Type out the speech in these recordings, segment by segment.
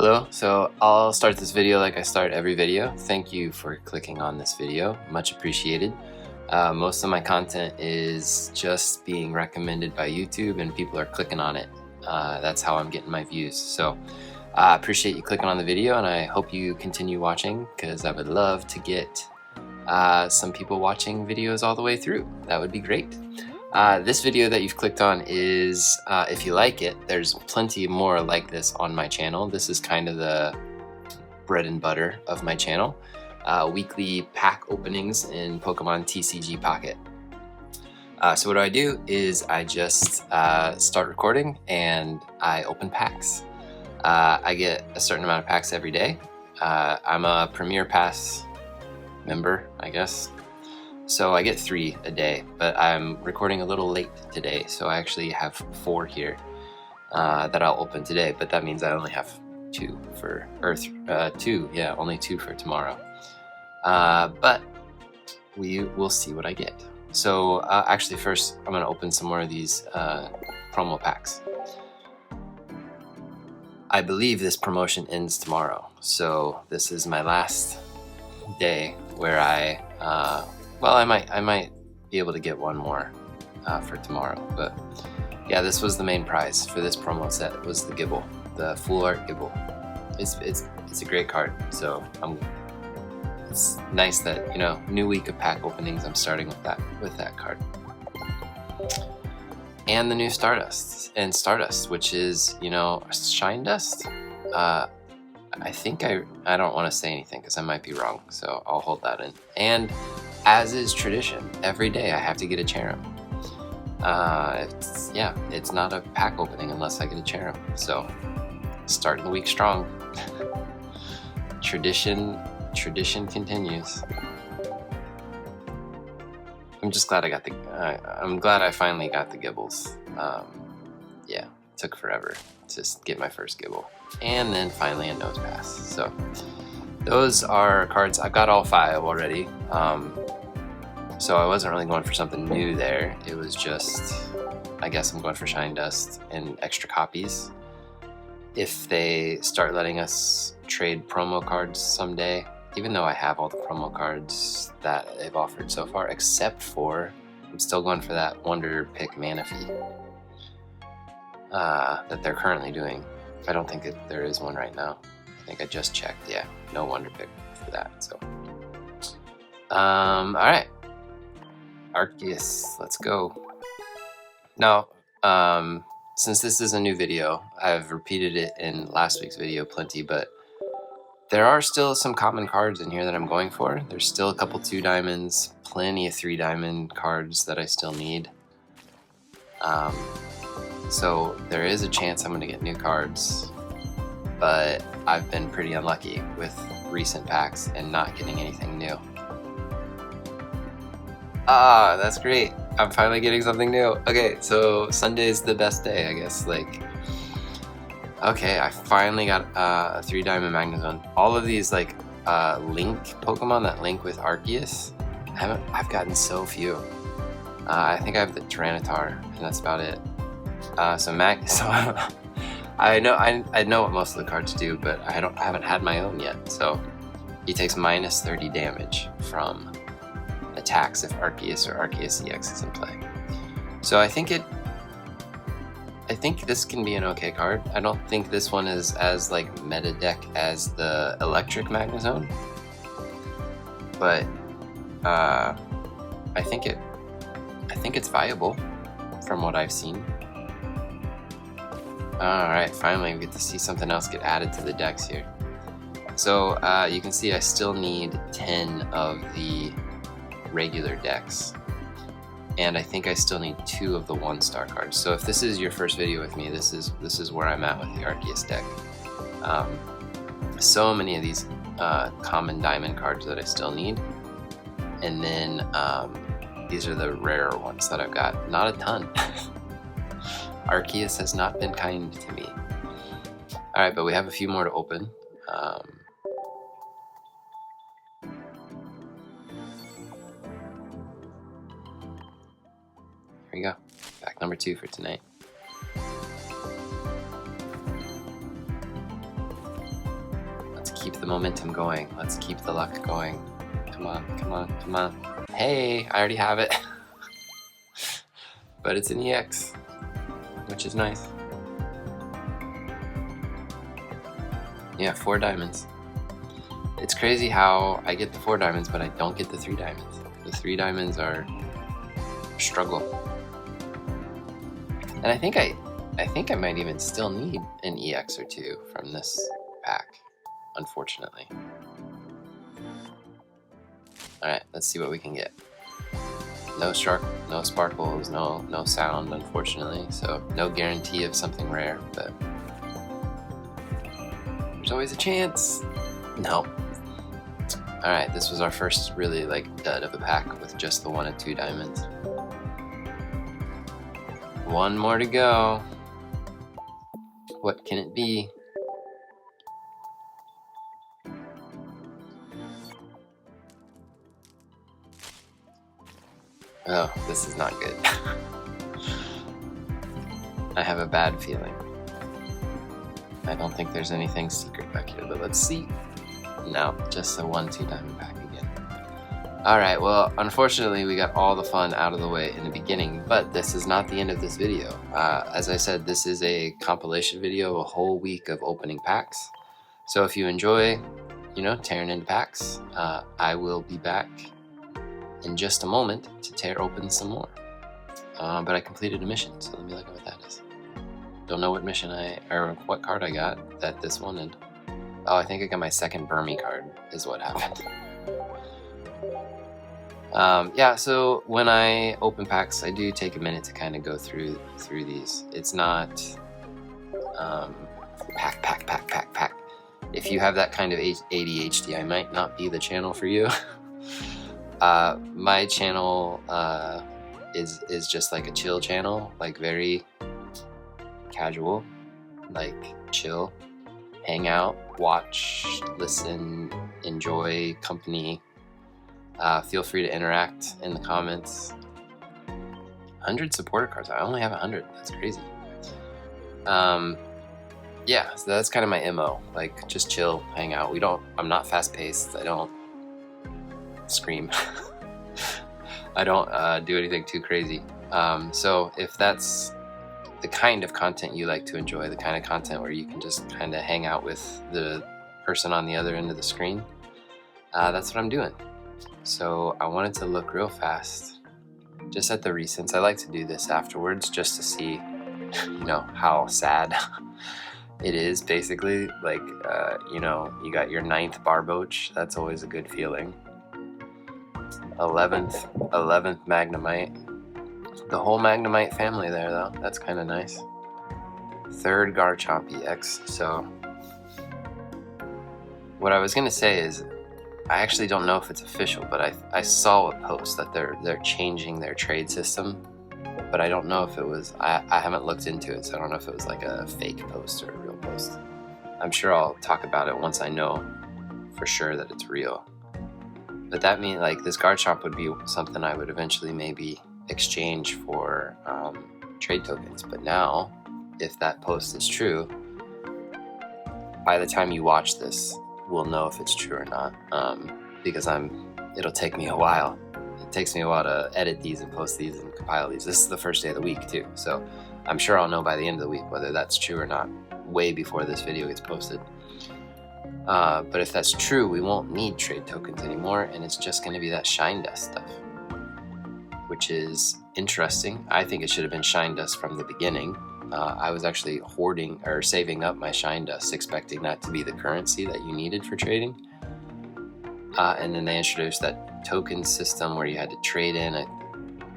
Hello, so I'll start this video like I start every video. Thank you for clicking on this video, much appreciated. Most of my content is just being recommended by YouTube and people are clicking on it. That's how I'm getting my views. So I appreciate you clicking on the video and I hope you continue watching because I would love to get some people watching videos all the way through. That would be great. This video that you've clicked on is, if you like it, there's plenty more like this on my channel. This is kind of the bread and butter of my channel. Weekly pack openings in Pokemon TCG Pocket. So what do is I just start recording and I open packs. I get a certain amount of packs every day. I'm a Premier Pass member, I guess. So I get 3 a day, but I'm recording a little late today, so I actually have 4 here that I'll open today, but that means I only have 2 for only 2 for tomorrow. But we will see what I get. So actually first I'm gonna open some more of these promo packs. I believe this promotion ends tomorrow, so this is my last day where I might be able to get one more for tomorrow, but yeah, this was the main prize for this promo set was the Gibble, the Full Art Gibble. It's a great card, so it's nice that, you know, new week of pack openings, I'm starting with that card. And the new Stardust, which is, you know, Shine Dust. I think I don't want to say anything because I might be wrong, so I'll hold that in. And as is tradition, every day I have to get a Cherim. It's not a pack opening unless I get a Cherim. So, starting the week strong. Tradition continues. I'm just glad I'm glad I finally got the Gibbles. Yeah, it took forever to get my first Gibble. And then finally a Nose Pass. So those are cards. I've got all 5 already. So I wasn't really going for something new there. It was just, I guess I'm going for Shine Dust and extra copies. If they start letting us trade promo cards someday, even though I have all the promo cards that they've offered so far, except for, I'm still going for that Wonder Pick Manaphy that they're currently doing. I don't think that there is one right now. I think I just checked. Yeah, no Wonder Pick for that. So, all right, Arceus, let's go. Now, since this is a new video, I've repeated it in last week's video plenty, but there are still some common cards in here that I'm going for. There's still a couple 2 diamonds, plenty of 3 diamond cards that I still need. So there is a chance I'm going to get new cards, but I've been pretty unlucky with recent packs and not getting anything new. Ah, that's great. I'm finally getting something new. Okay, so Sunday's the best day, I guess. Like, okay, I finally got a 3 diamond Magnezone. All of these like link Pokemon that link with Arceus, I've gotten so few. I think I have the Tyranitar, and that's about it. So I know what most of the cards do, but I haven't had my own yet. So he takes minus 30 damage from attacks if Arceus or Arceus EX is in play. So I think this can be an okay card. I don't think this one is as like meta deck as the Electric Magnezone, but I think it's viable from what I've seen. Alright, finally we get to see something else get added to the decks here. So you can see I still need 10 of the regular decks. And I think I still need 2 of the 1-star cards. So if this is your first video with me, this is where I'm at with the Arceus deck. So many of these common diamond cards that I still need. And then these are the rarer ones that I've got. Not a ton. Arceus has not been kind to me. Alright, but we have a few more to open. Here we go. Pack number 2 for tonight. keep the momentum going. Let's keep the luck going. Come on, come on, come on. Hey, I already have it. But it's an EX, which is nice. Yeah, 4 diamonds. It's crazy how I get the 4 diamonds, but I don't get the 3 diamonds. The 3 diamonds are a struggle. And I think I might even still need an EX or 2 from this pack, unfortunately. Alright, let's see what we can get. No sparkles, no sound, unfortunately, so no guarantee of something rare, but there's always a chance. No. Alright, this was our first really dud of a pack with just the 1 and 2 diamonds. 1 more to go. What can it be? Oh, this is not good. I have a bad feeling. I don't think there's anything secret back here, but let's see. No, just a 1-2 diamond pack again. Alright, well, unfortunately we got all the fun out of the way in the beginning, but this is not the end of this video. As I said, this is a compilation video, a whole week of opening packs. So if you enjoy, tearing into packs, I will be back in just a moment to tear open some more. But I completed a mission, so let me look at what that is. Don't know what mission or what card I got that this wanted. Oh, I think I got my second Burmy card is what happened. Yeah, so when I open packs, I do take a minute to kind of go through these. It's not pack. If you have that kind of ADHD, I might not be the channel for you. My channel is just like a chill channel, very casual, chill, hang out, watch, listen, enjoy company. Feel free to interact in the comments. 100 supporter cards. I only have 100. That's crazy. Yeah, so that's kind of my MO. Just chill, hang out. I'm not fast paced. I don't scream. I don't do anything too crazy. So if that's the kind of content you like to enjoy, the kind of content where you can just kind of hang out with the person on the other end of the screen, that's what I'm doing. So I wanted to look real fast just at the recents. I like to do this afterwards just to see, how sad it is, basically. You got your 9th Barboach. That's always a good feeling. 11th Magnemite. The whole Magnemite family there, though. That's kind of nice. 3rd Garchomp EX. So what I was going to say is, I actually don't know if it's official, but I saw a post that they're changing their trade system, but I don't know if it was, I haven't looked into it, so I don't know if it was a fake post or a real post. I'm sure I'll talk about it once I know for sure that it's real. But that means this Garchomp would be something I would eventually maybe exchange for trade tokens. But now, if that post is true, by the time you watch this, we'll know if it's true or not, because it'll take me a while. It takes me a while to edit these and post these and compile these. This is the first day of the week too, so I'm sure I'll know by the end of the week whether that's true or not, way before this video gets posted. But if that's true, we won't need trade tokens anymore, and it's just going to be that Shine Dust stuff, which is interesting. I think it should have been Shine Dust from the beginning. I was actually hoarding or saving up my Shine Dust, expecting that to be the currency that you needed for trading. And then they introduced that token system where you had to trade in a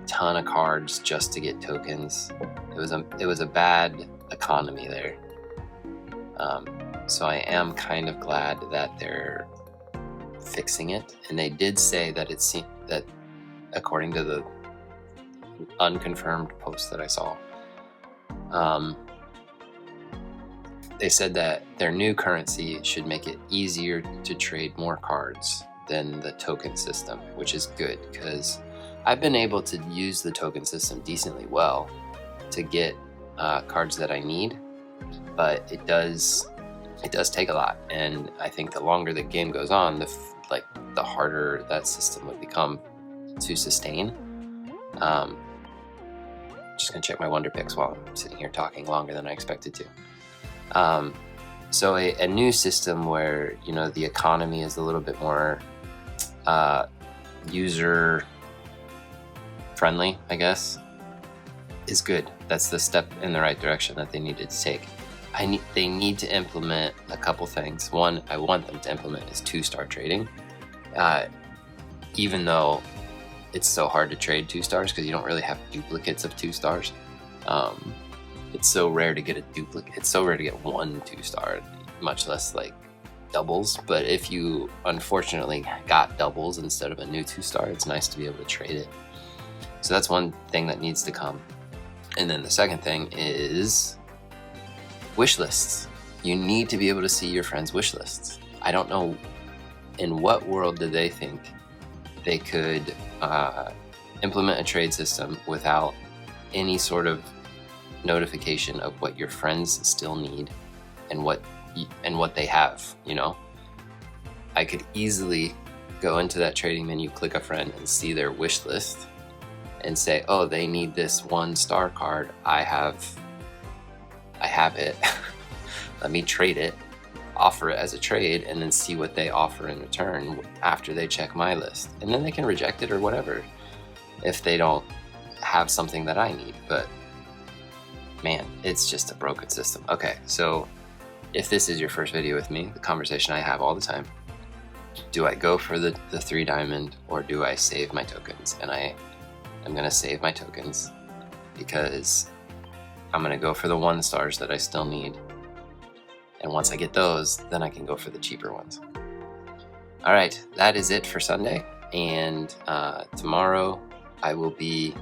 ton of cards just to get tokens. It was a bad economy there. So I am kind of glad that they're fixing it. And they did say that it seemed that, according to the unconfirmed post that I saw, they said that their new currency should make it easier to trade more cards than the token system, which is good because I've been able to use the token system decently well to get cards that I need, but it does it does take a lot, and I think the longer the game goes on, the harder that system would become to sustain. Just gonna check my Wonder Picks while I'm sitting here talking longer than I expected to. So a new system where, you know, the economy is a little bit more user friendly, I guess, is good. That's the step in the right direction that they needed to take. They need to implement a couple things. One, I want them to implement is 2-star trading. Even though it's so hard to trade 2 stars because you don't really have duplicates of 2 stars. It's so rare to get a duplicate. It's so rare to get 1 2-star, much less like doubles. But if you unfortunately got doubles instead of a new 2-star, it's nice to be able to trade it. So that's one thing that needs to come. And then the second thing is wish lists. You need to be able to see your friends' wish lists. I don't know in what world did they think they could implement a trade system without any sort of notification of what your friends still need and what they have. You know, I could easily go into that trading menu, click a friend, and see their wish list and say, oh, they need this 1-star card. I have it. Let me trade it, offer it as a trade, and then see what they offer in return after they check my list. And then they can reject it or whatever if they don't have something that I need. But man, it's just a broken system. Okay, so if this is your first video with me, the conversation I have all the time, do I go for the 3 diamond or do I save my tokens? And I'm gonna save my tokens because I'm gonna go for the 1 stars that I still need. And once I get those, then I can go for the cheaper ones. All right, that is it for Sunday. And tomorrow I will be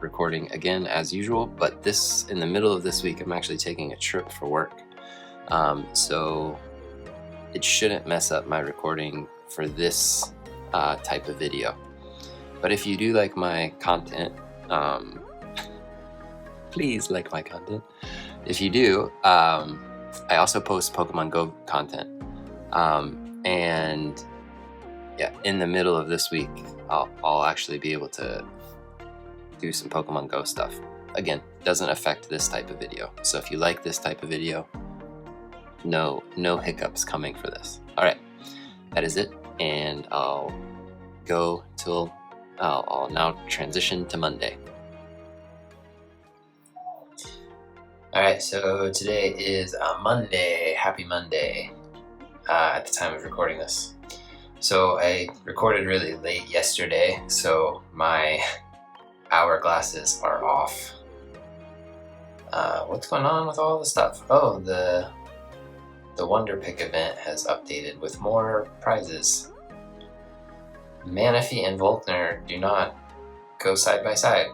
recording again as usual, but in the middle of this week, I'm actually taking a trip for work. So it shouldn't mess up my recording for this type of video. But if you do like my content, please like my content. If you do, I also post Pokemon Go content. And yeah, in the middle of this week, I'll actually be able to do some Pokemon Go stuff. Again, doesn't affect this type of video. So if you like this type of video, no hiccups coming for this. All right, that is it. And I'll now transition to Monday. All right, so today is Monday. Happy Monday at the time of recording this. So I recorded really late yesterday, so my hourglasses are off. What's going on with all the stuff? Oh, the Wonder Pick event has updated with more prizes. Manaphy and Volkner do not go side by side.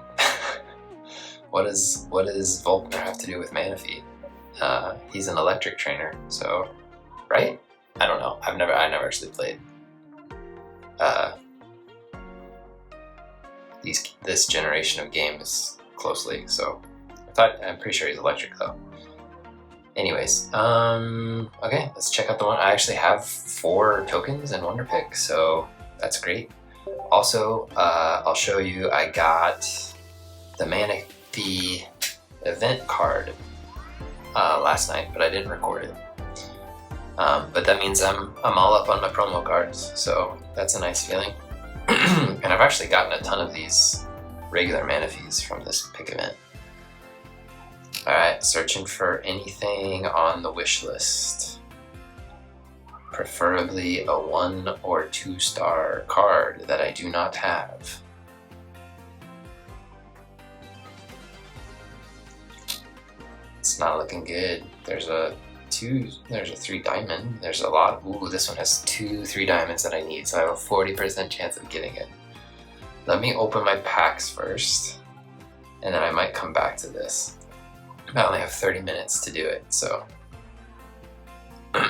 What does Volkner have to do with Manaphy? He's an electric trainer, so right? I don't know. I never actually played this generation of games closely, so I'm pretty sure he's electric though. Anyways, okay, let's check out the one. I actually have 4 tokens in Wonder Pick, so that's great. Also, I'll show you, I got the Manaphy event card last night, but I didn't record it. But that means I'm all up on my promo cards, so that's a nice feeling. And I've actually gotten a ton of these regular Manaphys from this pick event. Alright, searching for anything on the wish list. Preferably a 1 or 2-star card that I do not have. It's not looking good. There's a 3 diamond. There's a lot. Ooh, this one has 2 3 diamonds that I need, so I have a 40% chance of getting it. Let me open my packs first, and then I might come back to this. I only have 30 minutes to do it, so. But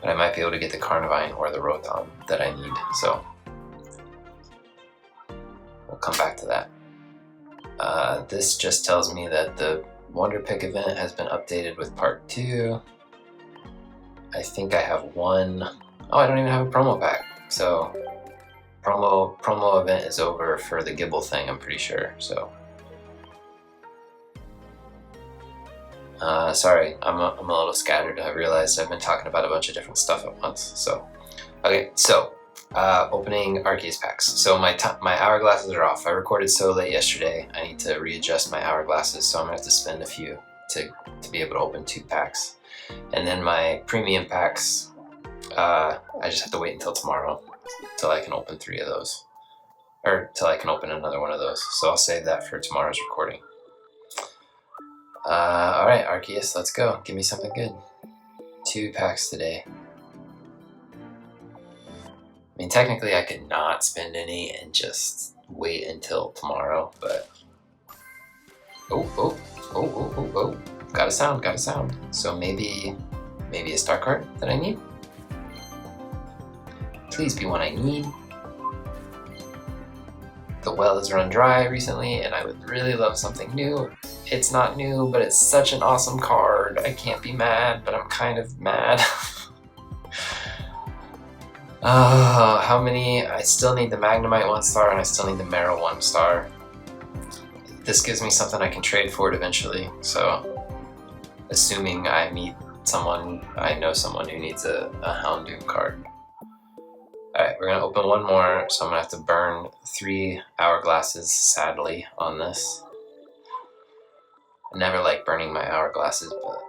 I might be able to get the Carnivine or the Rotom that I need, so. We'll come back to that. This just tells me that the Wonder Pick event has been updated with part 2. I think I have one. Oh, I don't even have a promo pack. So promo event is over for the Gibble thing, I'm pretty sure. So sorry, I'm a little scattered. I realized I've been talking about a bunch of different stuff at once. So okay, so opening Arceus packs. So my hourglasses are off. I recorded so late yesterday. I need to readjust my hourglasses, so I'm gonna have to spend a few to be able to open 2 packs. And then my premium packs, I just have to wait until tomorrow till I can open 3 of those, or till I can open another one of those. So I'll save that for tomorrow's recording. All right, Arceus, let's go. Give me something good. 2 packs today. I mean, technically I could not spend any and just wait until tomorrow, but oh, got a sound. So maybe a star card that I need. Please be one I need. The well has run dry recently, and I would really love something new. It's not new, but it's such an awesome card. I can't be mad, but I'm kind of mad. How many? I still need the Magnemite 1-star, and I still need the Marrow 1-star. This gives me something I can trade for it eventually, so assuming I meet someone, I know someone who needs a Houndoom card. Alright, we're gonna open one more, so I'm gonna have to burn 3 hourglasses, sadly, on this. I never like burning my hourglasses, but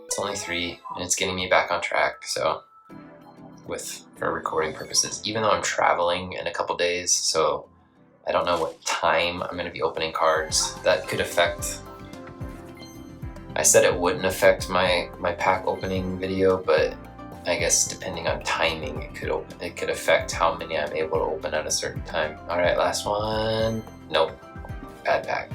it's only 3, and it's getting me back on track, so for recording purposes, even though I'm traveling in a couple days, so I don't know what time I'm going to be opening cards. That could affect. I said it wouldn't affect my pack opening video, but I guess depending on timing, it could affect how many I'm able to open at a certain time. All right, last one. Nope, bad pack.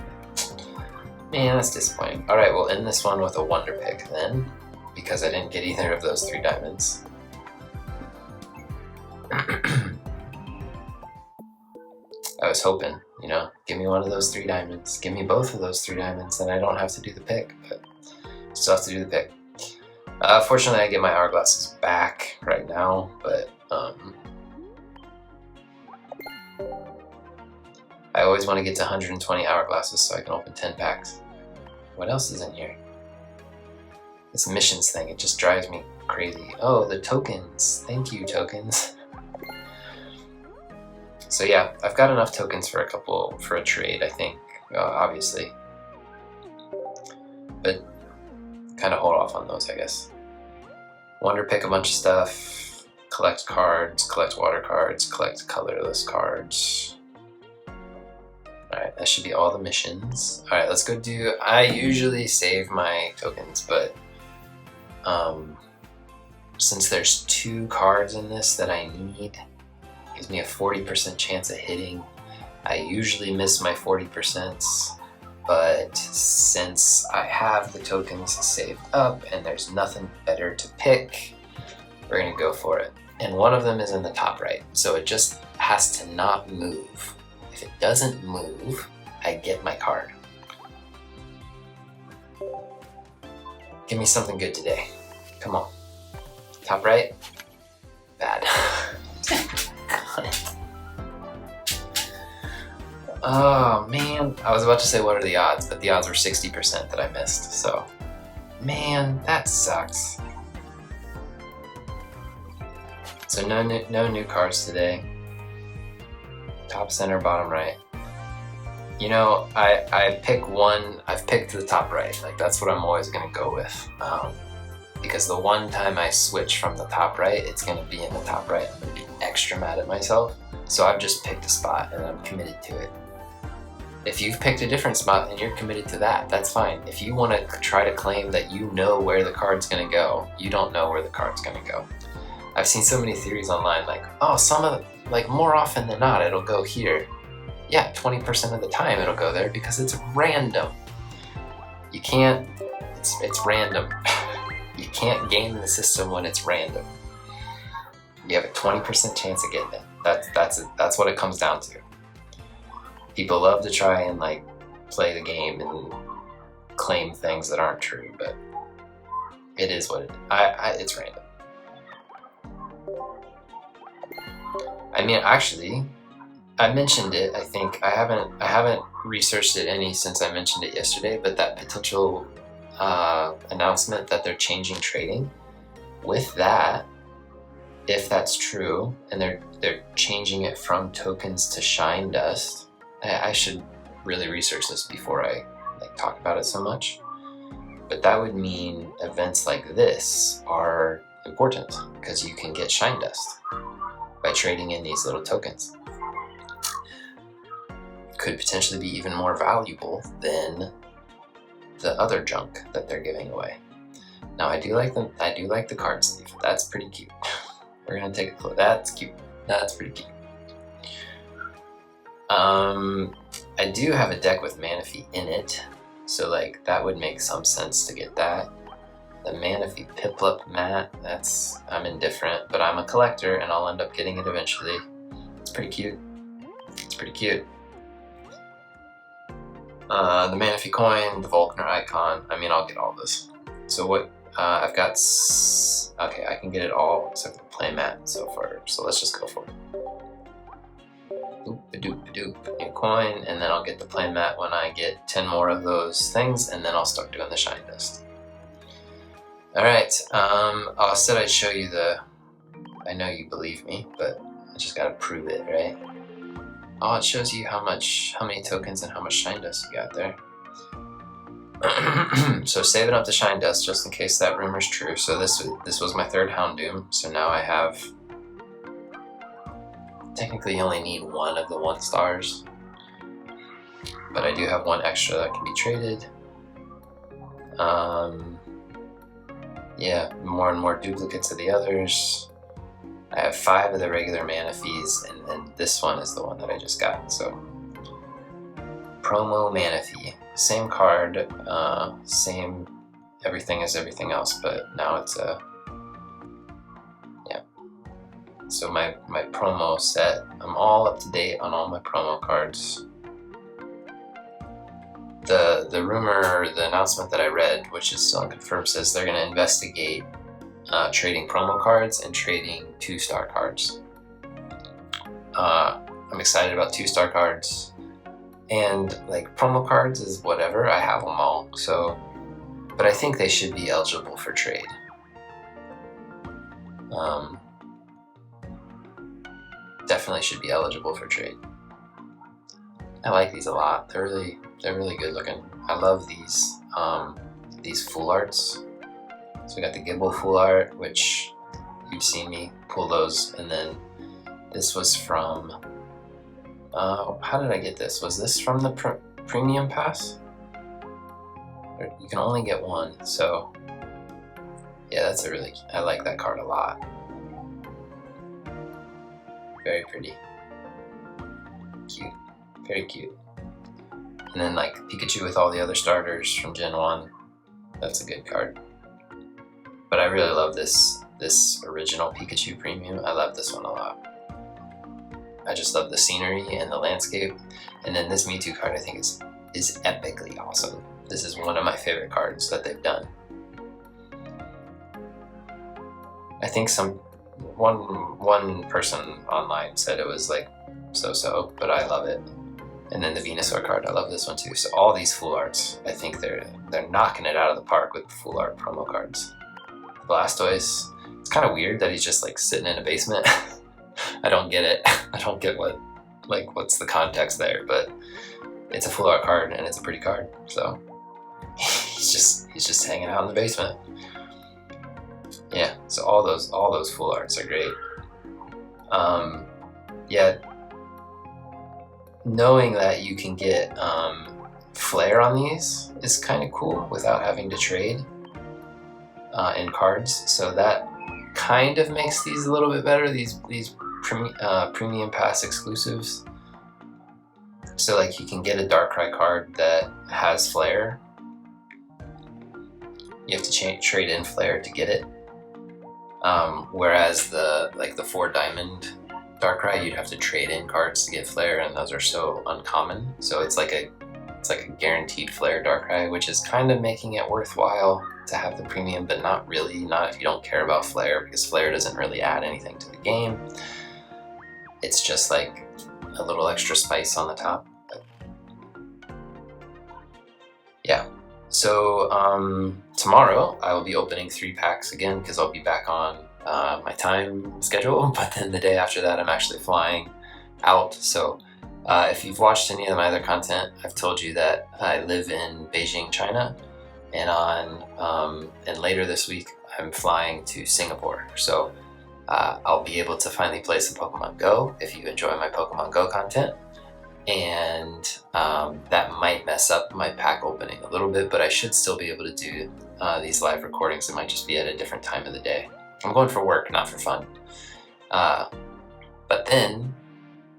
Man, that's disappointing. All right, we'll end this one with a Wonder Pick then, because I didn't get either of those 3 diamonds. I was hoping, give me one of those 3 diamonds. Give me both of those 3 diamonds, then I don't have to do the pick, but still have to do the pick. Fortunately, I get my hourglasses back right now, but I always want to get to 120 hourglasses so I can open 10 packs. What else is in here? This missions thing, it just drives me crazy. Oh, the tokens. Thank you, tokens. So yeah, I've got enough tokens for a trade, I think, obviously. But kind of hold off on those, I guess. Wonder Pick a bunch of stuff, collect cards, collect water cards, collect colorless cards. Alright, that should be all the missions. Alright, let's go do... I usually save my tokens, but since there's 2 cards in this that I need, gives me a 40% chance of hitting. I usually miss my 40%, but since I have the tokens saved up and there's nothing better to pick, we're gonna go for it. And one of them is in the top right, so it just has to not move. If it doesn't move, I get my card. Give me something good today. Come on. Top right? Bad. Oh man, I was about to say what are the odds, but the odds were 60% that I missed, so man, that sucks. So no new cards today. Top center, bottom right. I pick one. I've picked the top right. Like that's what I'm always gonna go with. Because the one time I switch from the top right, it's gonna be in the top right. I'm gonna be extra mad at myself. So I've just picked a spot and I'm committed to it. If you've picked a different spot and you're committed to that, that's fine. If you want to try to claim that you know where the card's gonna go, you don't know where the card's gonna go. I've seen so many theories online like, oh, more often than not, it'll go here. Yeah, 20% of the time it'll go there because it's random. You can't, it's random. You can't game the system when it's random. You have a 20% chance of getting it. That's what it comes down to. People love to try and play the game and claim things that aren't true, but it is what it is. It's random. I mean, actually, I mentioned it. I think I haven't researched it any since I mentioned it yesterday. But that potential announcement that they're changing trading, with that, if that's true, and they're changing it from tokens to shine dust, I should really research this before I talk about it so much. But that would mean events like this are important because you can get shine dust by trading in these little tokens. Could potentially be even more valuable than the other junk that they're giving away. Now I do like the card sleeve. That's pretty cute. We're gonna take a look. That's cute. That's pretty cute. I do have a deck with Manaphy in it, so like that would make some sense to get that. The Manaphy Piplup mat, I'm indifferent, but I'm a collector and I'll end up getting it eventually. It's pretty cute. It's pretty cute. The Manaphy coin, the Volkner icon. I mean, I'll get all this. So what I've got, okay, I can get it all except the play mat so far. So let's just go for it. Doop-a-doop-a-doop, new coin, and then I'll get the play mat when I get 10 more of those things, and then I'll start doing the shine dust. Alright, I said I'd show you I know you believe me, but I just gotta prove it, right? Oh, it shows you how many tokens and how much shine dust you got there. So saving up the shine dust just in case that rumor's true. So this was my third Houndoom, so now I have, technically you only need one of the 1 stars, but I do have one extra that can be traded. Yeah, more and more duplicates of the others. I have 5 of the regular Manaphys, and then this one is the one that I just got. So, promo Manaphy, same card, same everything as everything else, but now it's yeah. So my promo set, I'm all up to date on all my promo cards. The rumor, the announcement that I read, which is still unconfirmed, says they're going to investigate trading promo cards and trading 2-star cards. I'm excited about 2-star cards, and like promo cards is whatever, I have them all. So, but I think they should be eligible for trade. Definitely should be eligible for trade. I like these a lot. They're really good looking. I love these full arts. So we got the Gibble full art, which you've seen me pull those, and then this was from, how did I get this? Was this from the premium pass? You can only get one, so yeah, I like that card a lot. Very pretty. Cute. Very cute. And then like Pikachu with all the other starters from Gen 1. That's a good card. But I really love this original Pikachu Premium. I love this one a lot. I just love the scenery and the landscape. And then this Mewtwo card I think is epically awesome. This is one of my favorite cards that they've done. I think one person online said it was like so, but I love it. And then the Venusaur card, I love this one too. So all these full arts, I think they're knocking it out of the park with the full art promo cards. The Blastoise, it's kind of weird that he's just like sitting in a basement. I don't get it. I don't get what's the context there, but it's a full art card and it's a pretty card. So he's just hanging out in the basement. Yeah, so all those full arts are great. Yeah, knowing that you can get flare on these is kind of cool without having to trade in cards. So that kind of makes these a little bit better. These premium pass exclusives. So like you can get a Darkrai card that has flare. You have to trade in flare to get it. Whereas the 4-diamond Darkrai, you'd have to trade in cards to get flare, and those are so uncommon. So it's like It's like a guaranteed Flare Darkrai, which is kind of making it worthwhile to have the premium, but not really, not if you don't care about Flare, because Flare doesn't really add anything to the game. It's just like a little extra spice on the top. But yeah. So tomorrow I will be opening 3 packs again because I'll be back on my time schedule, but then the day after that I'm actually flying out. So if you've watched any of my other content, I've told you that I live in Beijing, China, and and later this week I'm flying to Singapore. So I'll be able to finally play some Pokemon Go if you enjoy my Pokemon Go content. And that might mess up my pack opening a little bit, but I should still be able to do these live recordings. It might just be at a different time of the day. I'm going for work, not for fun. But then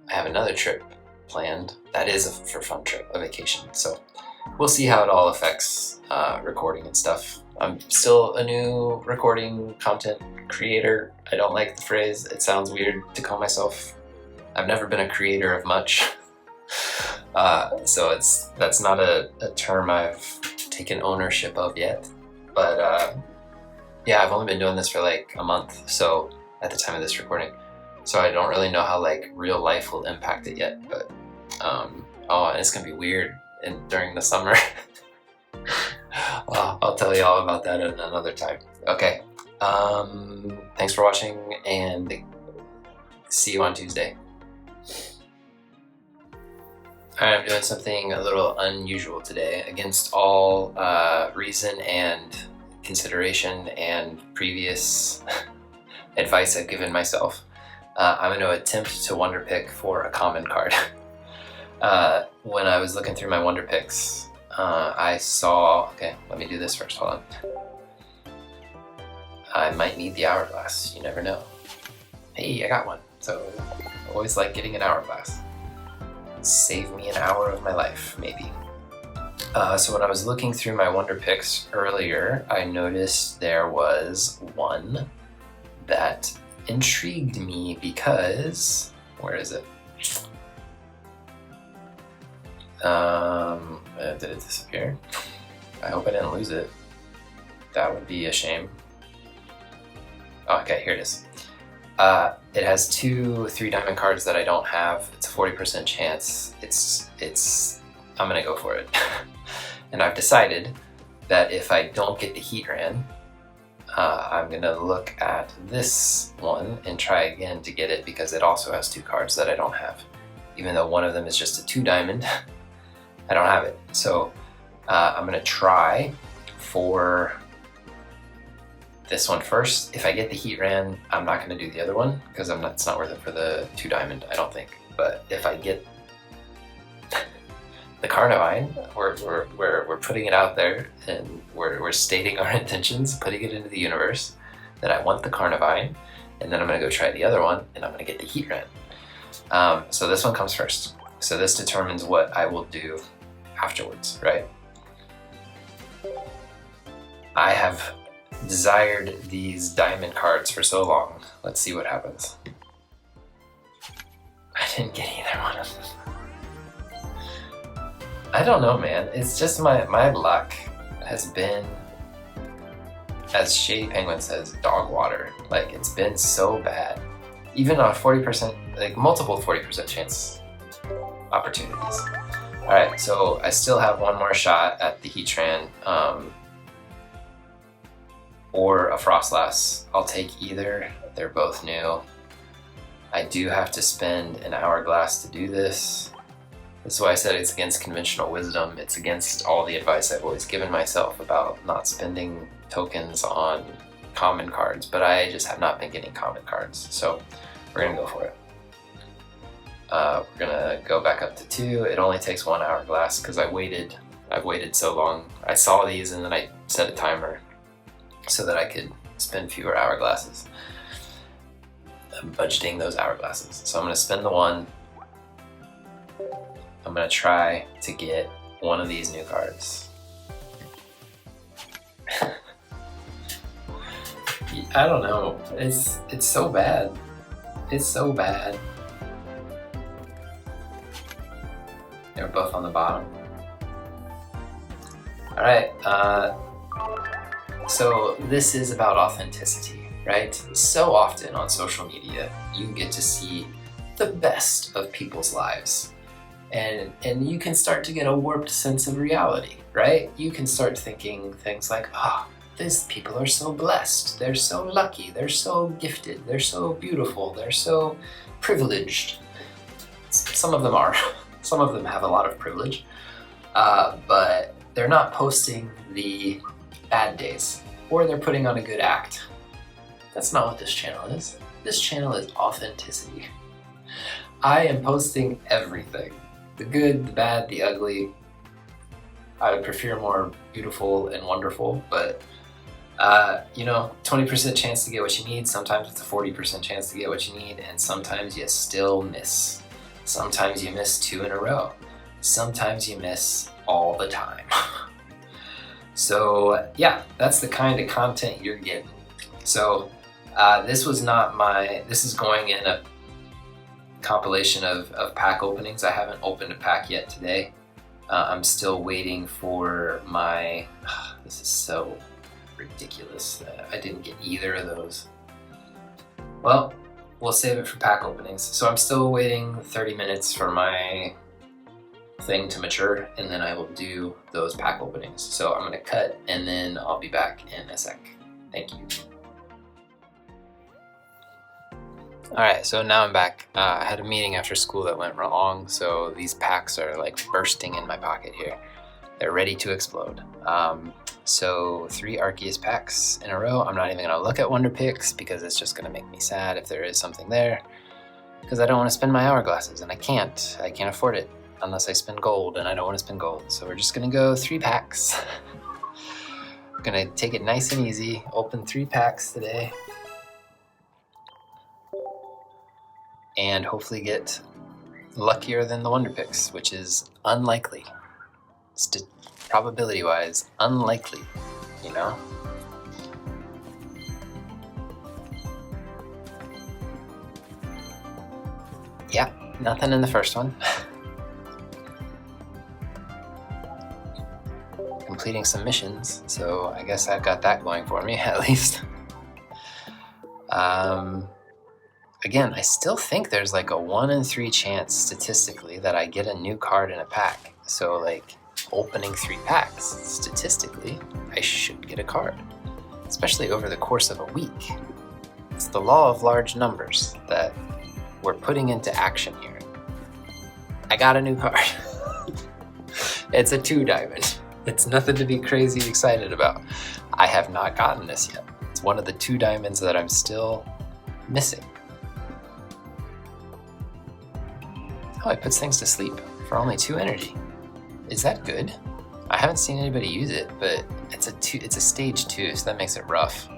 I have another trip planned that is a for fun trip, a vacation. So we'll see how it all affects recording and stuff. I'm still a new recording content creator. I don't like the phrase. It sounds weird to call myself. I've never been a creator of much. So that's not a term I've taken ownership of yet. But yeah, I've only been doing this for like a month, so at the time of this recording. So I don't really know how like real life will impact it yet. But oh, and it's gonna be weird during the summer. Well, I'll tell you all about that at another time. Okay. Thanks for watching, and see you on Tuesday. Alright, I'm doing something a little unusual today, against all reason and consideration and previous advice I've given myself. I'm going to attempt to Wonder Pick for a common card. When I was looking through my Wonder Picks, I saw... Okay, let me do this first, hold on. I might need the Hourglass, you never know. Hey, I got one, so I always like getting an Hourglass. Save me an hour of my life, maybe. So when I was looking through my Wonder Picks earlier, I noticed there was one that intrigued me because... Where is it? Did it disappear? I hope I didn't lose it. That would be a shame. Okay, here it is. It has 2 3-diamond cards that I don't have. It's a 40% chance. I'm gonna go for it. And I've decided that if I don't get the Heatran, I'm gonna look at this one and try again to get it, because it also has 2 cards that I don't have. Even though one of them is just a 2-diamond, I don't have it. So I'm gonna try for this one first. If I get the Heatran, I'm not going to do the other one because it's not worth it for the 2-diamond, I don't think. But if I get the Carnivine, we're putting it out there, and we're stating our intentions, putting it into the universe that I want the Carnivine, and then I'm going to go try the other one, and I'm going to get the Heatran. So this one comes first. So this determines what I will do afterwards, right? I have desired these diamond cards for so long. Let's see what happens. I didn't get either one of them. I don't know, man. It's just my luck has been, as Shady Penguin says, dog water. Like, it's been so bad. Even on 40%, like multiple 40% chance opportunities. Alright, so I still have one more shot at the Heatran. Or a Frostlass. I'll take either. They're both new. I do have to spend an Hourglass to do this. This is why I said it's against conventional wisdom. It's against all the advice I've always given myself about not spending tokens on common cards, but I just have not been getting common cards. So we're gonna go for it. We're gonna go back up to 2. It only takes 1 Hourglass because I've waited so long. I saw these and then I set a timer so that I could spend fewer Hourglasses. I'm budgeting those Hourglasses. So I'm going to spend the 1. I'm going to try to get one of these new cards. I don't know. It's so bad. It's so bad. They're both on the bottom. All right, so this is about authenticity, right? So often on social media, you get to see the best of people's lives. And you can start to get a warped sense of reality, right? You can start thinking things like, these people are so blessed, they're so lucky, they're so gifted, they're so beautiful, they're so privileged. Some of them are. Some of them have a lot of privilege, but they're not posting the bad days, or they're putting on a good act. That's not what this channel is. This channel is authenticity. I am posting everything. The good, the bad, the ugly. I would prefer more beautiful and wonderful, but 20% chance to get what you need. Sometimes it's a 40% chance to get what you need, and sometimes you still miss. Sometimes you miss 2 in a row. Sometimes you miss all the time. So yeah, that's the kind of content you're getting. So this is going in a compilation of pack openings. I haven't opened a pack yet today. I'm still waiting for my, this is so ridiculous that I didn't get either of those. Well, we'll save it for pack openings. So I'm still waiting 30 minutes for my thing to mature, and then I will do those pack openings. So I'm gonna cut, and then I'll be back in a sec. Thank you. All right, so now I'm back. I had a meeting after school that went wrong, so these packs are like bursting in my pocket here. They're ready to explode. So 3 Arceus packs in a row. I'm not even gonna look at Wonder Picks because it's just gonna make me sad if there is something there, because I don't wanna spend my hourglasses, and I can't afford it unless I spend gold, and I don't wanna spend gold. So we're just gonna go 3 packs. I'm gonna take it nice and easy, open 3 packs today, and hopefully get luckier than the Wonder Picks, which is unlikely. Probability-wise, unlikely, you know? Yeah, nothing in the first one. Completing some missions, so I guess I've got that going for me, at least. Again, I still think there's like a 1 in 3 chance statistically that I get a new card in a pack. So like opening 3 packs, statistically, I should get a card, especially over the course of a week. It's the law of large numbers that we're putting into action here. I got a new card. It's a 2 diamond. It's nothing to be crazy excited about. I have not gotten this yet. It's one of the 2 diamonds that I'm still missing. Oh, it puts things to sleep for only 2 energy. Is that good? I haven't seen anybody use it, but it's a stage 2, so that makes it rough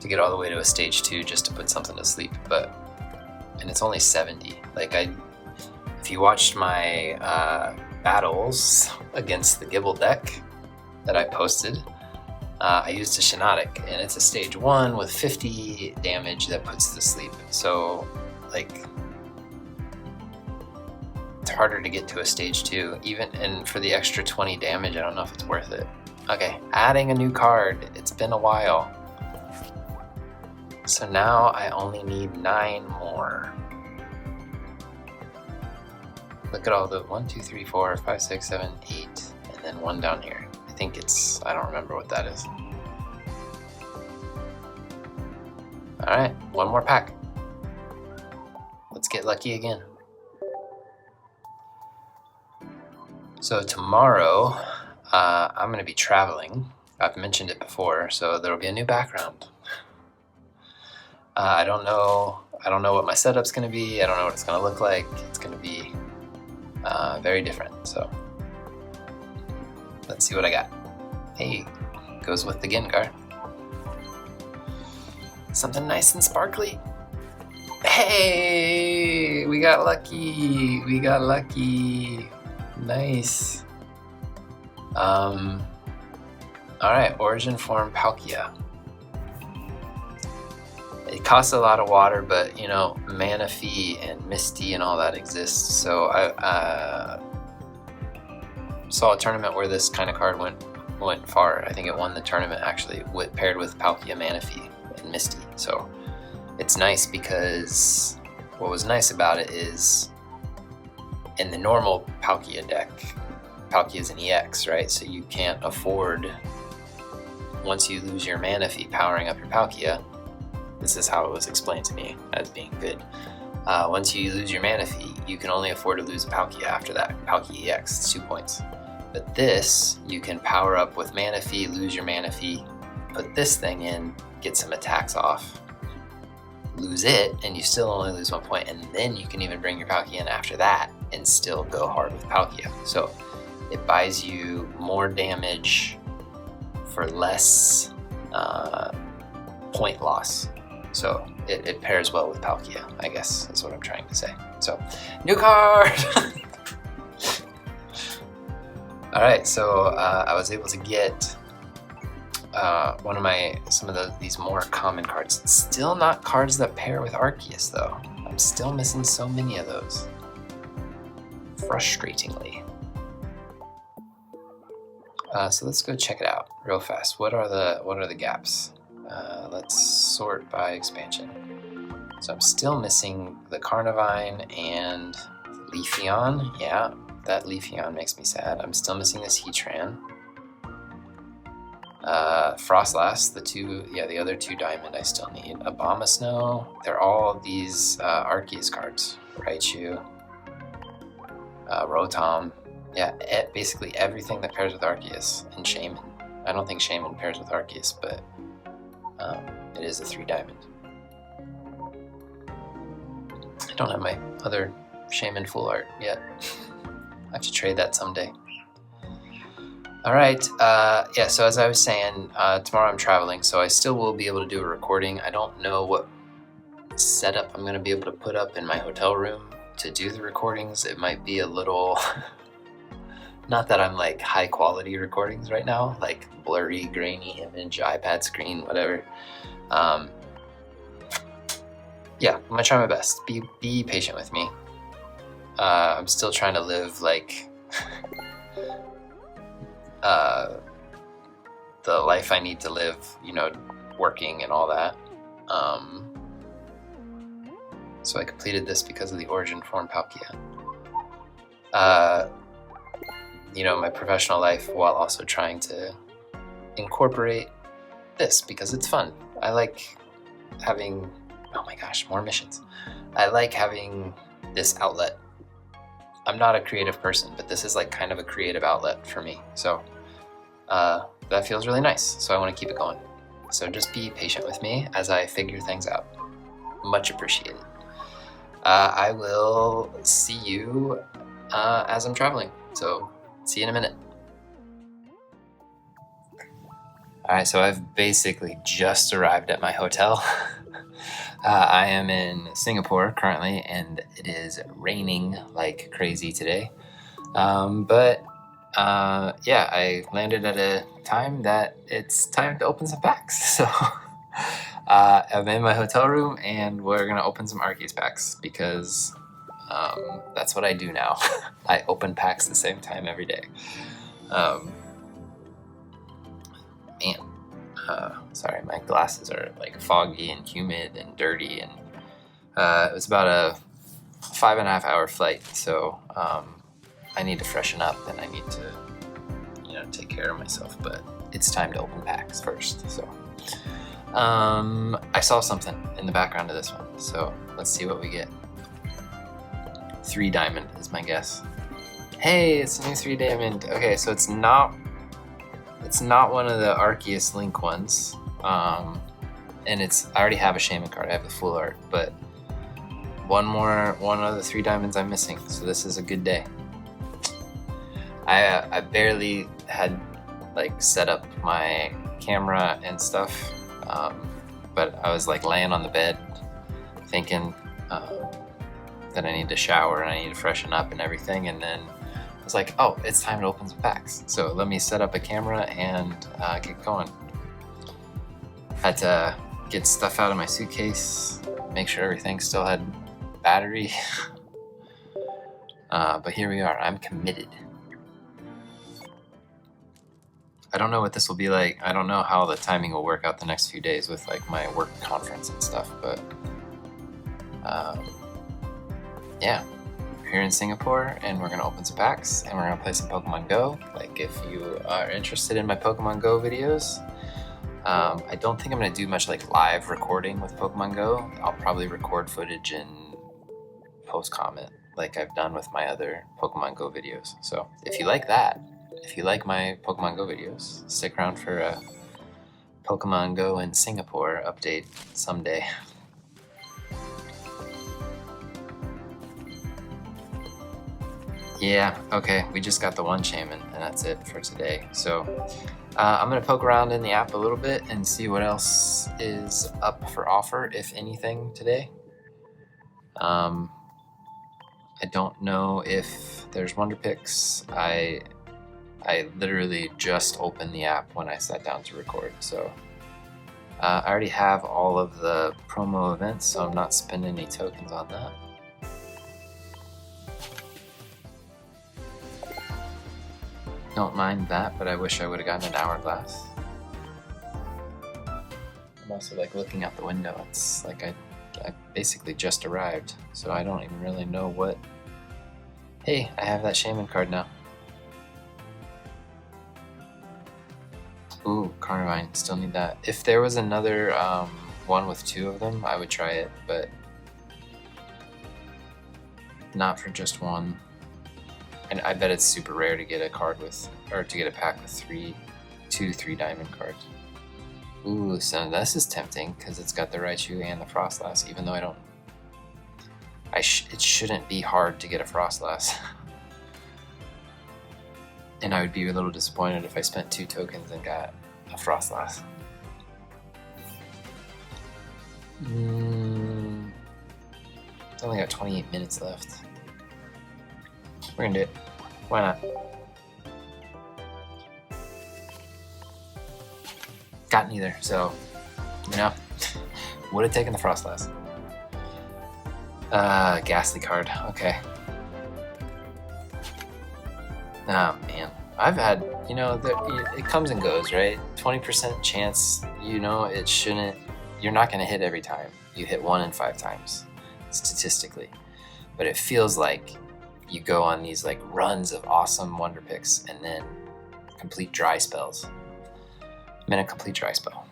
to get all the way to a stage 2 just to put something to sleep. And it's only 70. Like if you watched my battles against the Gibble deck that I posted, I used a Shinotic, and it's a stage 1 with 50 damage that puts to sleep. So like, it's harder to get to a stage 2, and for the extra 20 damage, I don't know if it's worth it. Okay, adding a new card. It's been a while. So now I only need 9 more. Look at all the 1, 2, 3, 4, 5, 6, 7, 8, and then 1 down here. I think I don't remember what that is. All right, 1 more pack. Let's get lucky again. So tomorrow, I'm gonna be traveling. I've mentioned it before, so there'll be a new background. I don't know what my setup's gonna be. I don't know what it's gonna look like. It's gonna be very different, so let's see what I got. Hey, goes with the Gengar. Something nice and sparkly. Hey, we got lucky. We got lucky. Nice. All right, Origin Form Palkia. It costs a lot of water, but you know, Manaphy and Misty and all that exists. So saw a tournament where this kind of card went far. I think it won the tournament actually, paired with Palkia, Manaphy, and Misty. So it's nice because what was nice about it is in the normal Palkia deck, Palkia is an EX, right? So you can't afford, once you lose your Manaphy powering up your Palkia, this is how it was explained to me as being good. Once you lose your Manaphy, you can only afford to lose a Palkia after that. Palkia EX, it's 2 points. But this, you can power up with Manaphy, lose your Manaphy, put this thing in, get some attacks off, lose it, and you still only lose 1 point, and then you can even bring your Palkia in after that and still go hard with Palkia. So it buys you more damage for less point loss. So it pairs well with Palkia, I guess is what I'm trying to say. So, new card! Alright, so I was able to get some of these more common cards. Still not cards that pair with Arceus though. I'm still missing so many of those. Frustratingly. So let's go check it out real fast. What are the gaps? Let's sort by expansion. So I'm still missing the Carnivine and Leafeon. Yeah, that Leafeon makes me sad. I'm still missing this Heatran. Frostlass, the other 2 diamond I still need. Abomasnow, they're all these Arceus cards. Raichu, Rotom. Yeah, basically everything that pairs with Arceus and Shaman. I don't think Shaman pairs with Arceus, but it is a 3 diamond. I don't have my other Shaman full art yet. I have to trade that someday. Alright, yeah, so as I was saying, tomorrow I'm traveling, so I still will be able to do a recording. I don't know what setup I'm going to be able to put up in my hotel room to do the recordings. It might be a little... Not that I'm like high quality recordings right now, like blurry, grainy image, iPad screen, whatever. Yeah, I'm gonna try my best. Be patient with me. I'm still trying to live like the life I need to live, you know, working and all that. So I completed this because of the Origin Form Palkia. You know, my professional life while also trying to incorporate this because it's fun. I like having, oh my gosh, more missions. I like having this outlet. I'm not a creative person, but this is like kind of a creative outlet for me. So that feels really nice. So I want to keep it going. So just be patient with me as I figure things out. Much appreciated. I will see you as I'm traveling. So see you in a minute. Alright, so I've basically just arrived at my hotel. I am in Singapore currently, and it is raining like crazy today. Yeah, I landed at a time that it's time to open some packs. So I'm in my hotel room, and we're going to open some Arceus packs because... that's what I do now. I open packs at the same time every day. Sorry, my glasses are like foggy and humid and dirty, and it was about a 5.5 hour flight, so I need to freshen up and I need to, you know, take care of myself. But it's time to open packs first. So I saw something in the background of this one, so let's see what we get. 3 diamond is my guess. Hey, it's a new 3 diamond. Okay, so it's not one of the Arceus Link ones. And I already have a Shaman card. I have the full art, but one of the 3 diamonds I'm missing. So this is a good day. I barely had like set up my camera and stuff, but I was like laying on the bed thinking that I need to shower and I need to freshen up and everything, and then I was like, oh, it's time to open some packs. So let me set up a camera and get going. Had to get stuff out of my suitcase, make sure everything still had battery. But here we are. I'm committed. I don't know what this will be like. I don't know how the timing will work out the next few days with like my work conference and stuff, but yeah, we're here in Singapore and we're gonna open some packs and we're gonna play some Pokemon Go. Like if you are interested in my Pokemon Go videos, I don't think I'm gonna do much like live recording with Pokemon Go. I'll probably record footage and post comment like I've done with my other Pokemon Go videos. So if you like that, if you like my Pokemon Go videos, stick around for a Pokemon Go in Singapore update someday. Yeah, okay, we just got the one shaman and that's it for today. So I'm gonna poke around in the app a little bit and see what else is up for offer, if anything, today. I don't know if there's Wonder Picks. I literally just opened the app when I sat down to record, so I already have all of the promo events, so I'm not spending any tokens on that. Don't mind that, but I wish I would have gotten an hourglass. I'm also like looking out the window. It's like I basically just arrived, so I don't even really know what. Hey, I have that shaman card now. Ooh, Carnivine, still need that. If there was another one with 2 of them, I would try it, but not for just one. And I bet it's super rare to get a card with, or to get a pack with 2 3-diamond cards. Ooh, so this is tempting because it's got the Raichu and the Frostlass, even though I don't. It shouldn't be hard to get a Frostlass. And I would be a little disappointed if I spent 2 tokens and got a Frostlass. It's only got 28 minutes left. We're gonna do it. Why not? Got neither, so, you know, would have taken the Frostlass. Ghastly card, okay. Oh man, I've had, you know, it comes and goes, right? 20% chance, you know, you're not gonna hit every time. You hit 1 in 5 times, statistically. But it feels like you go on these like runs of awesome Wonder Picks and then complete dry spells. I'm in a complete dry spell.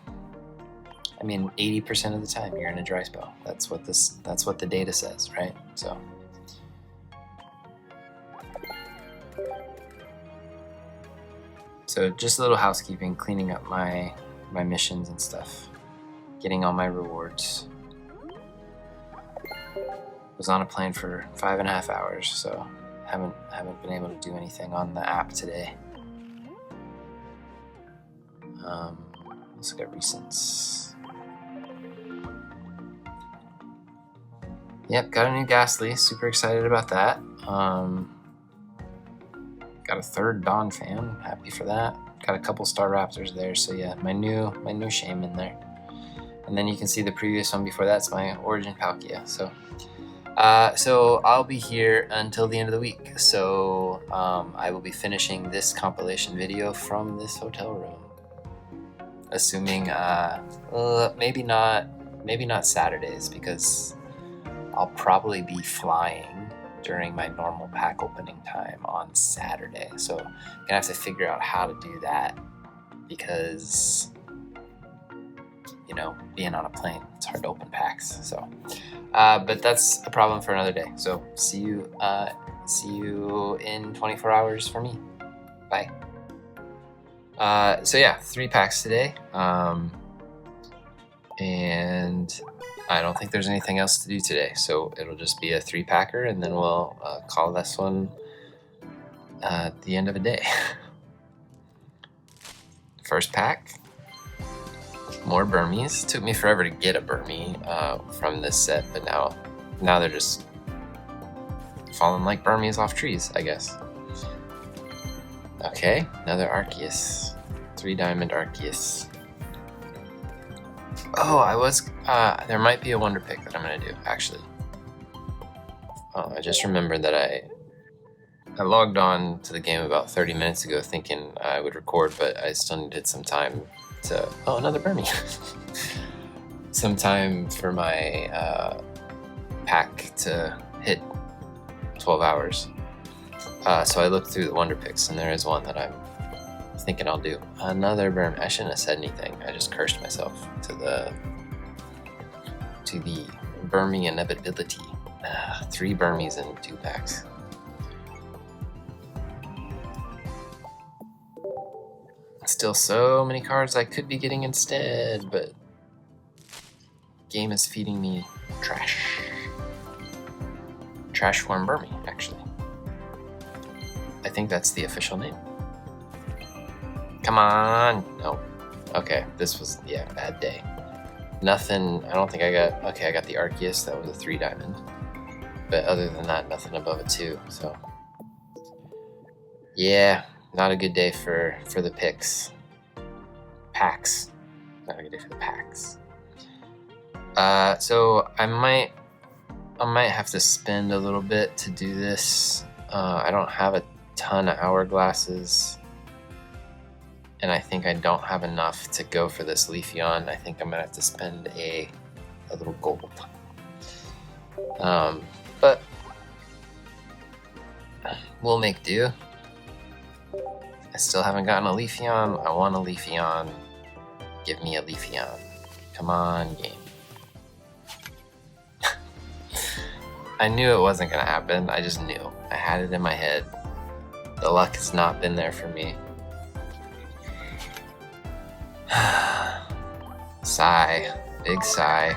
I mean, 80% of the time you're in a dry spell. That's what the data says, right? So just a little housekeeping, cleaning up my missions and stuff, getting all my rewards. Was on a plane for 5.5 hours, so haven't been able to do anything on the app today. Let's look at recents. Yep, got a new Ghastly. Super excited about that. Got a 3rd Dawn fan. Happy for that. Got a couple Star Raptors there. So yeah, my new Shaman there. And then you can see the previous one before that's my Origin Palkia. So I'll be here until the end of the week. So I will be finishing this compilation video from this hotel room. Assuming maybe not Saturdays, because I'll probably be flying during my normal pack opening time on Saturday. So I'm gonna have to figure out how to do that, because you know, being on a plane, it's hard to open packs. So but that's a problem for another day. So see you in 24 hours for me. Bye. So yeah, 3 packs today. And I don't think there's anything else to do today. So it'll just be a 3-packer, and then we'll call this one at the end of the day. First pack. More Burmese. Took me forever to get a Burmese from this set, but now they're just falling like Burmese off trees, I guess. Okay, another Arceus. 3-diamond Arceus. Oh, there might be a Wonder Pick that I'm gonna do, actually. Oh, I just remembered that I logged on to the game about 30 minutes ago thinking I would record, but I still needed some time to... Oh, another Burmy! Some time for my pack to hit 12 hours. So I looked through the Wonder Picks, and there is one that I'm thinking I'll do. Another Burmy. I shouldn't have said anything. I just cursed myself to the Burmy inevitability. 3 Burmies in 2 packs. Still so many cards I could be getting instead, but game is feeding me trash. Trash form Burmy, actually. I think that's the official name. Come on! No. Okay, this was, yeah, bad day. Nothing, I don't think I got, okay, I got the Arceus, that was a 3 diamond. But other than that, nothing above a 2, so. Yeah, not a good day for the picks. Packs. Not a good day for the packs. So I might have to spend a little bit to do this. I don't have a ton of hourglasses, and I think I don't have enough to go for this Leafeon. I think I'm gonna have to spend a little gold. But we'll make do. I still haven't gotten a Leafeon. I want a Leafeon. Give me a Leafeon. Come on, game. I knew it wasn't gonna happen. I just knew. I had it in my head. The luck has not been there for me. Sigh. Big sigh.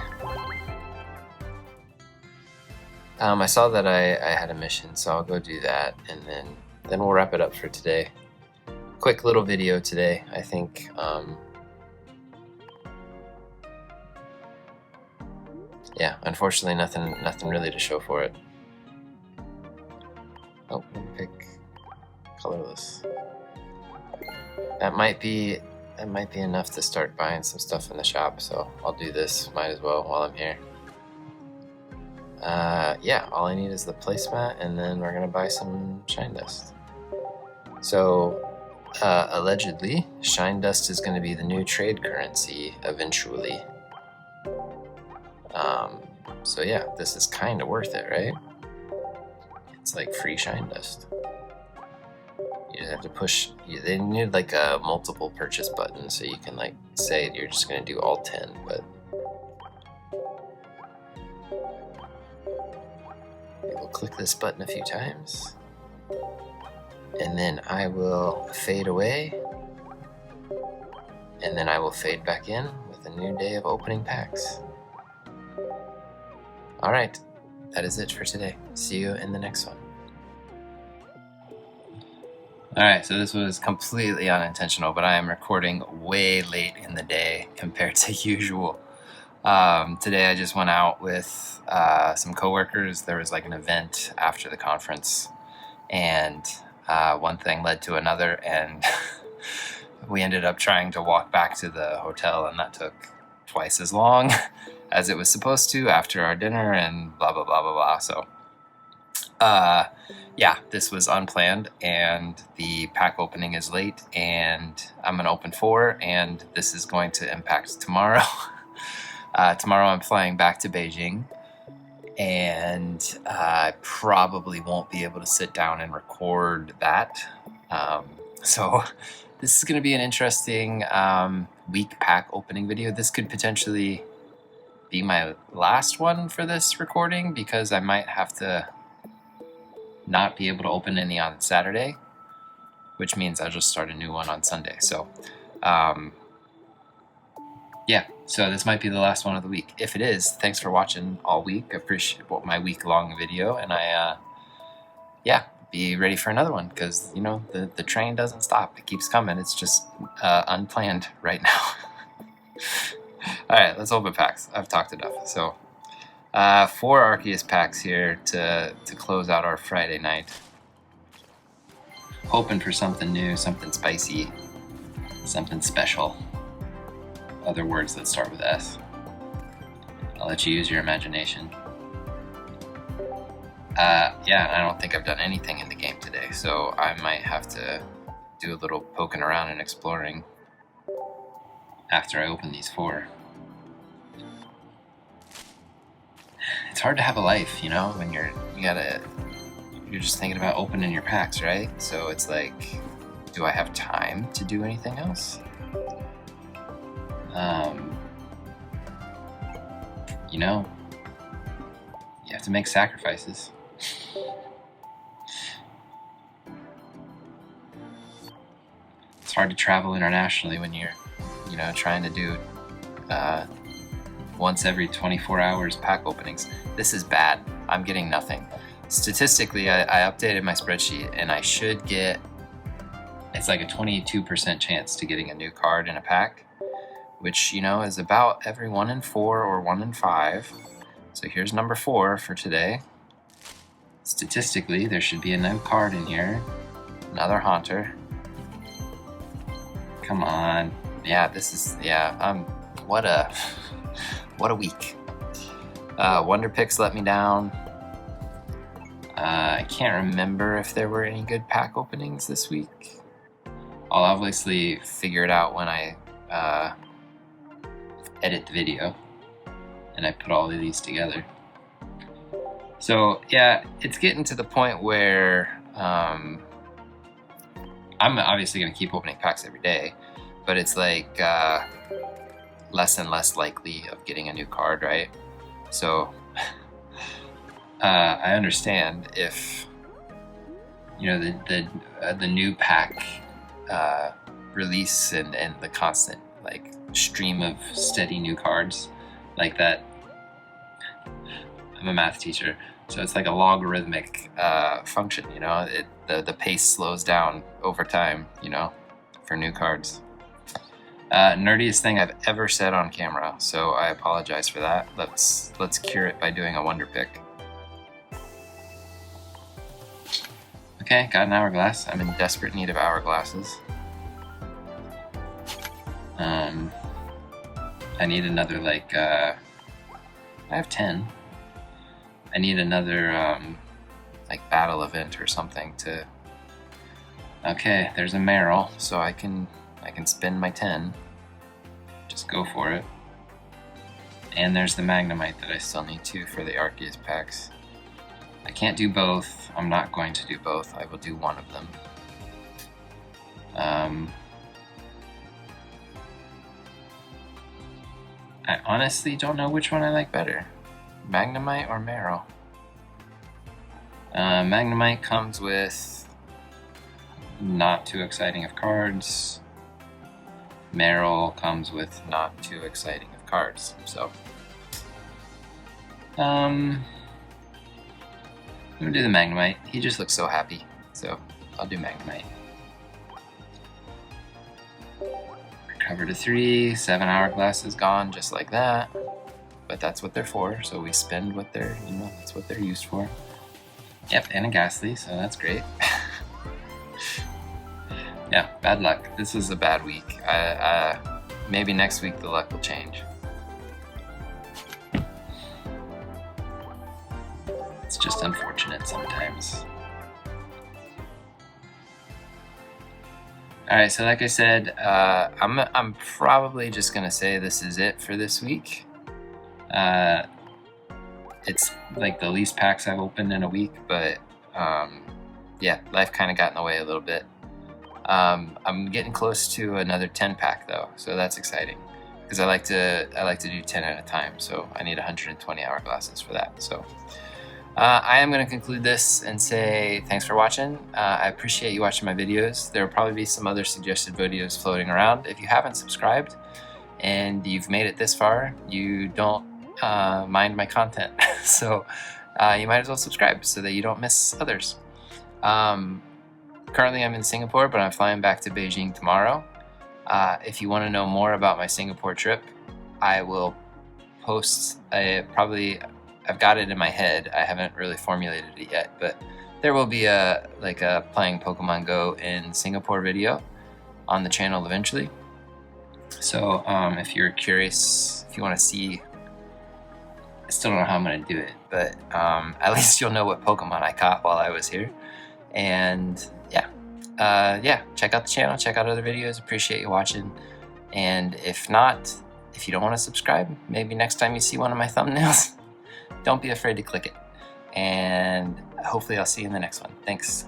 I saw that I had a mission, so I'll go do that, and then we'll wrap it up for today. Quick little video today, I think. Yeah, unfortunately, nothing really to show for it. Oh, let me pick colorless. That might be enough to start buying some stuff in the shop. So I'll do this. Might as well while I'm here. Yeah, all I need is the placemat, and then we're gonna buy some shine dust. So allegedly, shine dust is gonna be the new trade currency eventually. So yeah, this is kind of worth it, right? It's like free shine dust. You have to push. They need like a multiple purchase button, so you can like say you're just gonna do all 10, but we'll click this button a few times, and then I will fade away, and then I will fade back in with a new day of opening packs. All right, that is it for today. See you in the next one. All right, so this was completely unintentional, but I am recording way late in the day compared to usual. Today I just went out with some coworkers. There was like an event after the conference, and one thing led to another, and we ended up trying to walk back to the hotel, and that took twice as long as it was supposed to after our dinner, and blah, blah, blah, blah, blah. So, yeah, this was unplanned, and the pack opening is late, and I'm going to open 4, and this is going to impact tomorrow. Tomorrow I'm flying back to Beijing, and I probably won't be able to sit down and record that. So this is going to be an interesting week pack opening video. This could potentially be my last one for this recording, because I might have to not be able to open any on Saturday, which means I'll just start a new one on Sunday. So yeah, so this might be the last one of the week. If it is, thanks for watching all week. I appreciate my week-long video, and yeah, be ready for another one, because you know the train doesn't stop. It keeps coming. It's just unplanned right now. All right, let's open packs. I've talked enough. So 4 Arceus packs here to close out our Friday night. Hoping for something new, something spicy, something special. Other words that start with S. I'll let you use your imagination. Yeah, I don't think I've done anything in the game today. today, so I might have to do a little poking around and exploring after I open these 4. It's hard to have a life, you know, when you're just thinking about opening your packs, right? So it's like, do I have time to do anything else? You know, you have to make sacrifices. It's hard to travel internationally when you're, you know, trying to do once every 24 hours pack openings. This is bad. I'm getting nothing. Statistically, I updated my spreadsheet and I should get, it's like a 22% chance to getting a new card in a pack, which, you know, is about every 1 in 4 or 1 in 5. So here's number 4 for today. Statistically, there should be a new card in here. Another Haunter. Come on. Yeah, this is, yeah, what a week. Wonder Picks let me down. I can't remember if there were any good pack openings this week. I'll obviously figure it out when I edit the video and I put all of these together. So yeah, it's getting to the point where I'm obviously going to keep opening packs every day, but it's like less and less likely of getting a new card, right? So I understand if, you know, the new pack release and the constant like stream of steady new cards like that. I'm a math teacher, so it's like a logarithmic function, you know. The pace slows down over time, you know, for new cards. Nerdiest thing I've ever said on camera, so I apologize for that. Let's cure it by doing a Wonder Pick. Okay, got an hourglass. I'm in desperate need of hourglasses. I need another, like, I have 10. I need another, like, battle event or something to... Okay, there's a Meryl, so I can spend my 10. Just go for it. And there's the Magnemite that I still need to for the Arceus packs. I can't do both. I'm not going to do both. I will do one of them. I honestly don't know which one I like better. Magnemite or Meryl? Magnemite comes with not too exciting of cards. Meryl comes with not too exciting of cards. So, I'm gonna do the Magnemite. He just looks so happy, so I'll do Magnemite. Recover to 3, 7 hourglasses gone just like that. But that's what they're for, so we spend what they're, you know, that's what they're used for. Yep, and a Ghastly, so that's great. Yeah, bad luck. This was a bad week. Maybe next week the luck will change. It's just unfortunate sometimes. Alright, so like I said, I'm probably just gonna say this is it for this week. It's like the least packs I've opened in a week, but yeah, life kind of got in the way a little bit. I'm getting close to another 10 pack though, so that's exciting because I like to do 10 at a time. So I need 120 hourglasses for that. So I am going to conclude this and say thanks for watching. I appreciate you watching my videos. There will probably be some other suggested videos floating around. If you haven't subscribed and you've made it this far, you don't mind my content, so you might as well subscribe so that you don't miss others. Currently I'm in Singapore, but I'm flying back to Beijing tomorrow. If you want to know more about my Singapore trip, I will post I've got it in my head. I haven't really formulated it yet, but there will be a playing Pokemon Go in Singapore video on the channel eventually. So if you're curious, if you want to see, I still don't know how I'm going to do it, but at least you'll know what Pokemon I caught while I was here. And yeah, check out the channel, check out other videos. Appreciate you watching. And if not, if you don't want to subscribe, maybe next time you see one of my thumbnails, don't be afraid to click it. And hopefully I'll see you in the next one. Thanks.